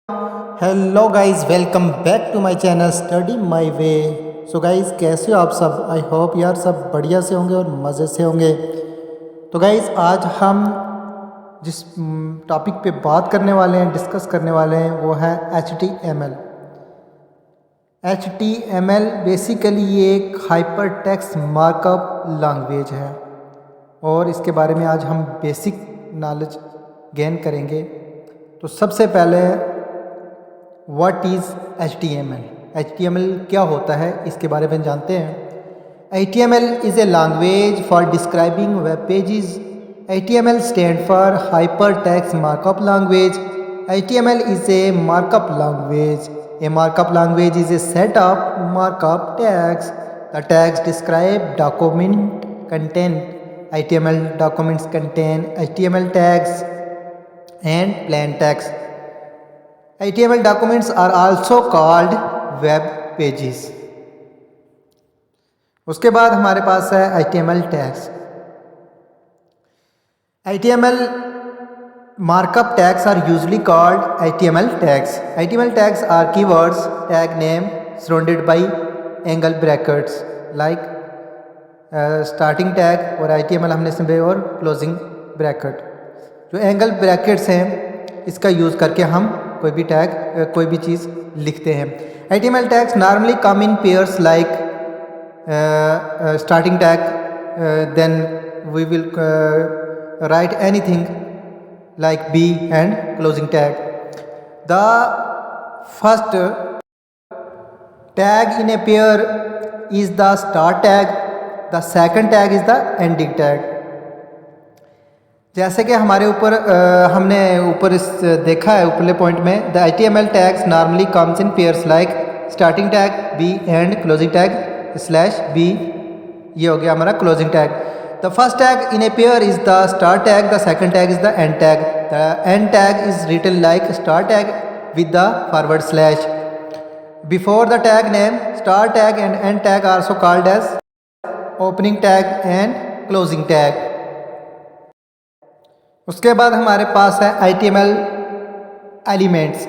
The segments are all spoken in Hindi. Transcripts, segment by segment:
Hello guys, welcome back to my channel study my way. So guys, कैसे हो आप सब? आई होप यार सब बढ़िया से होंगे और मज़े से होंगे। तो गाइस, आज हम जिस टॉपिक पे बात करने वाले हैं, डिस्कस करने वाले हैं, वो है HTML। HTML बेसिकली ये एक हाइपर टेक्स्ट मार्कअप लैंग्वेज है और इसके बारे में आज हम बेसिक नॉलेज गेन करेंगे। तो सबसे पहले व्हाट इज़ HTML? HTML क्या होता है, इसके बारे में जानते हैं। HTML is a language for describing web pages. HTML stand for hyper text markup language. HTML is a markup language. A markup language is a set of markup tags. The tags describe document content. HTML documents contain HTML tags and plain text. HTML documents are also called web pages. उसके बाद हमारे पास है HTML tags. HTML markup tags are usually called HTML tags. HTML tags are keywords, tag name surrounded by angle brackets like starting tag और HTML हमने इसमें और closing bracket. जो एंगल ब्रैकेट्स हैं इसका यूज़ करके हम कोई भी टैग कोई भी चीज़ लिखते हैं। HTML tags normally come in pairs like starting tag, then we will write anything like B and closing tag. The first tag in a pair is the start tag. The second tag is the ending tag. जैसे कि हमारे ऊपर हमने ऊपर इस देखा है ऊपरले पॉइंट में, the HTML tags normally comes in pairs like starting tag B and closing tag slash B. ये हो गया हमारा closing tag. The first tag in a pair is the start tag. The second tag is the end tag. The end tag is written like start tag with the forward slash. Before the tag name, start tag and end tag are also called as opening tag and closing tag. उसके बाद हमारे पास है HTML elements.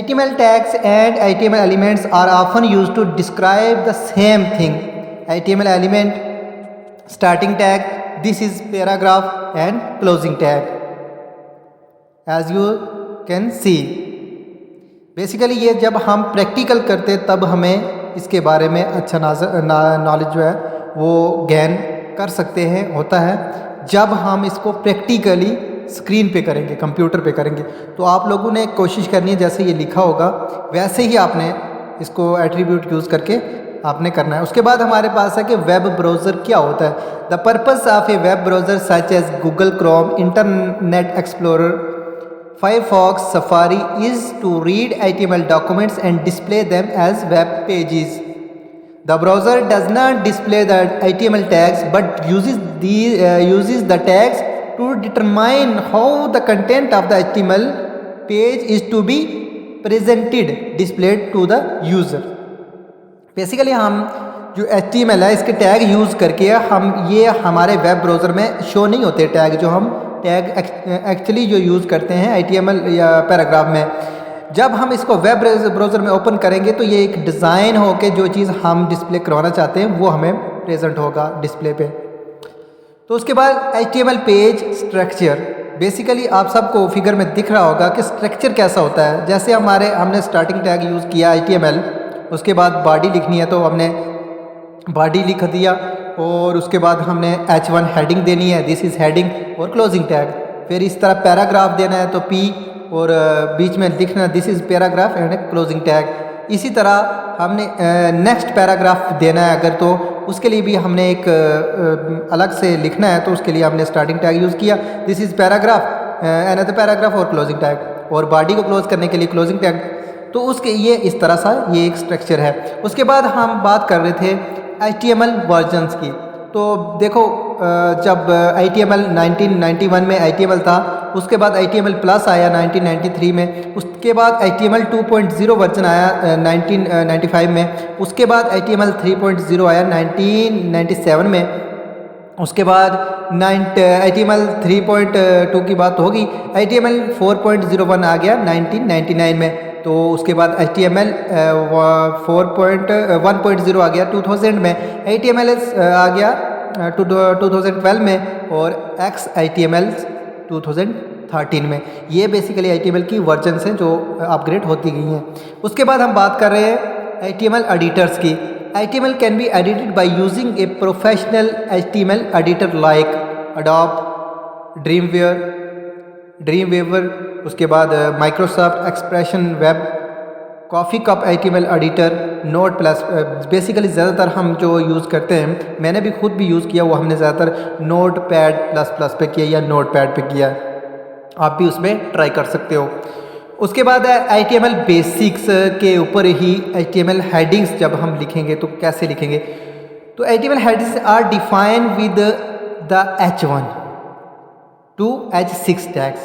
HTML tags and HTML elements are often used to describe the same thing. HTML element, starting tag, this is paragraph and closing tag. As you can see, basically ये जब हम प्रैक्टिकल करते तब हमें इसके बारे में अच्छा नॉलेज जो है वो गेन कर सकते हैं होता है। जब हम इसको प्रैक्टिकली स्क्रीन पे करेंगे, कंप्यूटर पे करेंगे, तो आप लोगों ने कोशिश करनी है जैसे ये लिखा होगा वैसे ही आपने इसको एट्रीब्यूट यूज़ करके आपने करना है। उसके बाद हमारे पास है कि वेब ब्राउज़र क्या होता है। The purpose of a web browser such as Google Chrome, Internet Explorer, Firefox, Safari is to read HTML documents and display them as web pages. The browser does not display the HTML tags but uses the tags to determine how the content of the HTML page is to be presented, displayed to the user. Basically हम जो HTML है इसके टैग यूज़ करके हम ये हमारे वेब ब्राउज़र में शो नहीं होते टैग, जो हम टैग एक्चुअली जो यूज़ करते हैं HTML या पैराग्राफ में। जब हम इसको वेब ब्राउज़र में ओपन करेंगे तो ये एक डिज़ाइन हो के जो चीज़ हम डिस्प्ले करवाना चाहते हैं वो हमें प्रेजेंट होगा डिस्प्ले पे। तो उसके बाद HTML पेज स्ट्रक्चर, बेसिकली आप सबको फिगर में दिख रहा होगा कि स्ट्रक्चर कैसा होता है। जैसे हमने स्टार्टिंग टैग यूज़ किया HTML, उसके बाद बॉडी लिखनी है तो हमने बॉडी लिख दिया और उसके बाद हमने H1 हेडिंग देनी है, दिस इज़ हेडिंग और क्लोजिंग टैग। फिर इस तरह पैराग्राफ देना है तो P और बीच में लिखना this is paragraph and closing tag. इसी तरह हमने नेक्स्ट पैराग्राफ देना है अगर, तो उसके लिए भी हमने एक अलग से लिखना है, तो उसके लिए हमने स्टार्टिंग टैग यूज़ किया this is paragraph, another paragraph और क्लोजिंग टैग, और बॉडी को क्लोज करने के लिए क्लोजिंग टैग। तो उसके ये इस तरह सा ये एक स्ट्रक्चर है। उसके बाद हम बात कर रहे थे HTML वर्जन्स की। तो देखो जब HTML 1991 में HTML था, उसके बाद HTML प्लस आया 1993 में, उसके बाद HTML 2.0 वर्जन आया 1995 में, उसके बाद HTML 3.0 आया 1997 में, उसके बाद HTML 3.2 की बात होगी, HTML 4.01 आ गया 1999 में। तो उसके बाद HTML 4.1.0 आ गया 2000 में, HTML आ गया 2012 में, और XHTML 2013 में। ये बेसिकली HTML की वर्जन्स हैं जो अपग्रेड होती गई हैं। उसके बाद हम बात कर रहे हैं HTML एडिटर्स की। HTML can be edited by using a professional HTML editor like Adobe ड्रीमवेवर, उसके बाद Microsoft expression web, coffee cup HTML editor, note plus. Basically ज़्यादातर हम जो यूज़ करते हैं, मैंने भी खुद भी यूज़ किया, वो हमने ज़्यादातर नोट पैड प्लस प्लस पे किया या नोट पैड पे किया, आप भी उसमें ट्राई कर सकते हो। उसके बाद HTML बेसिक्स के ऊपर ही HTML हेडिंग्स जब हम लिखेंगे तो कैसे लिखेंगे, तो HTML headings are defined with the H1 to H6 tags.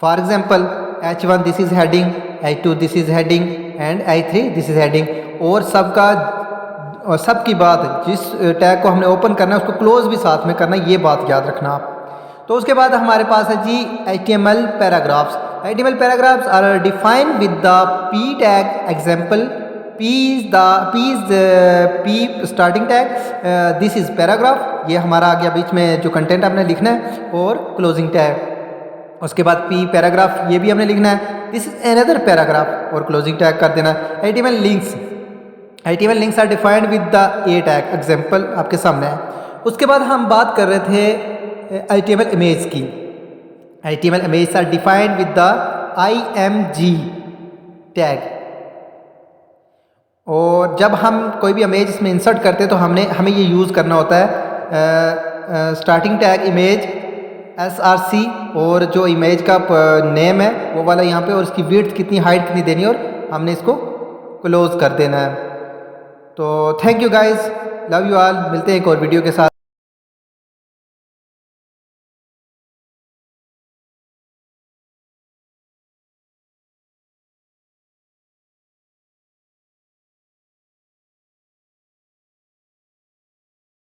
For example, H1 this is heading, H2 this is heading and H3 this is heading। और सबकी बात जिस टैग को हमने ओपन करना है उसको क्लोज भी साथ में करना है, ये बात याद रखना आप। तो उसके बाद हमारे पास है जी HTML paragraphs. HTML paragraphs are defined with the P tag. Example, P starting tag, this is paragraph, ये हमारा आ गया बीच में जो कंटेंट आपने लिखना है, और क्लोजिंग टैग। उसके बाद P पैराग्राफ, ये भी हमने लिखना है, दिस इज अनदर पैराग्राफ, और क्लोजिंग टैग कर देना। HTML links are defined with the A tag. Example आपके सामने है। उसके बाद हम बात कर रहे थे HTML इमेज की। HTML image are defined with the IMG tag. और जब हम कोई भी इमेज इसमें इंसर्ट करते हैं तो हमें ये यूज़ करना होता है स्टार्टिंग टैग इमेज SRC, और जो इमेज का नेम है वो वाला यहाँ पे, और इसकी विड्थ कितनी, हाइट कितनी देनी है, और हमने इसको क्लोज कर देना है। तो thank you guys, love you all, मिलते हैं एक और वीडियो के साथ।